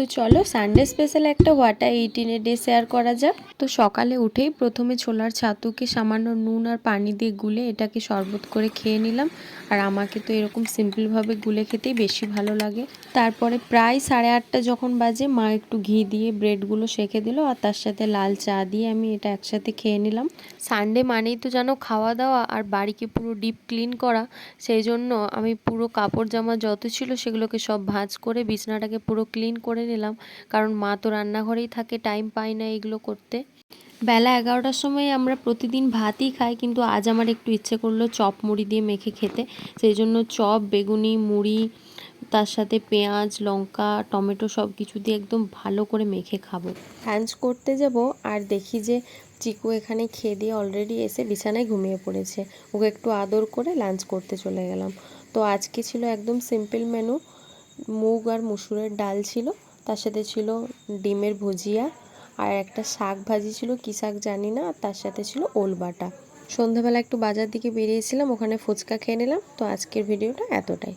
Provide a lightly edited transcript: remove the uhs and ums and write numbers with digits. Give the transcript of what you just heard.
তো চলো Sunday special একটা what I it in a day share করা যাক। তো সকালে উঠেই প্রথমে ছোলার ছাতুকে সামান্য নুন আর পানি দিয়ে গুলে এটাকে শরবত করে খেয়ে নিলাম। আর আমাকে তো এরকম সিম্পলভাবে গুলে খেতেই বেশি ভালো লাগে। তারপরে প্রায় 8:30 যখন বাজে মা একটু ঘি দিয়ে ব্রেডগুলো সেঁকে দিল আর তার সাথে লাল চা দিয়ে আমি এটা একসাথে খেয়ে নিলাম। সানডে মানেই তো জানো খাওয়া দাওয়া আর বাড়িকে পুরো ডিপ ক্লিন করা, সেই জন্য আমি পুরো কাপড় জামা যত ছিল সেগুলোকে সব ভাঁজ করে বিছানাটাকে পুরো ক্লিন করে নিলাম, কারণ মা তো রান্নাঘরেই থাকে, টাইম পাই না এগুলো করতে। বেলা 11টার সময় আমরা প্রতিদিন ভাতই খাই, কিন্তু আজ আমার একটু ইচ্ছে করলো চপ মুড়ি দিয়ে মেখে খেতে। সেই জন্য চপ, বেগুনি, মুড়ি, তার সাথে পেঁয়াজ, লঙ্কা, টমেটো সব কিছু দিয়ে একদম ভালো করে মেখে খাবো। লাঞ্চ করতে যাব আর দেখি যে চিকু এখানে খেয়ে দিয়ে অলরেডি এসে বিছানায় ঘুমিয়ে পড়েছে। ওকে একটু আদর করে লাঞ্চ করতে চলে গেলাম। তো আজকে ছিল একদম সিম্পল মেনু। মুগ আর মুসুরের ডাল ছিল, তার সাথে ছিল ডিমের ভুজিয়া, আর একটা শাক ভাজি ছিল, কী শাক জানি না, আর তার সাথে ছিল ওল বাটা। সন্ধ্যাবেলা একটু বাজার দিকে বেরিয়েছিলাম, ওখানে ফুচকা খেয়ে নিলাম। তো আজকের ভিডিওটা এতটাই।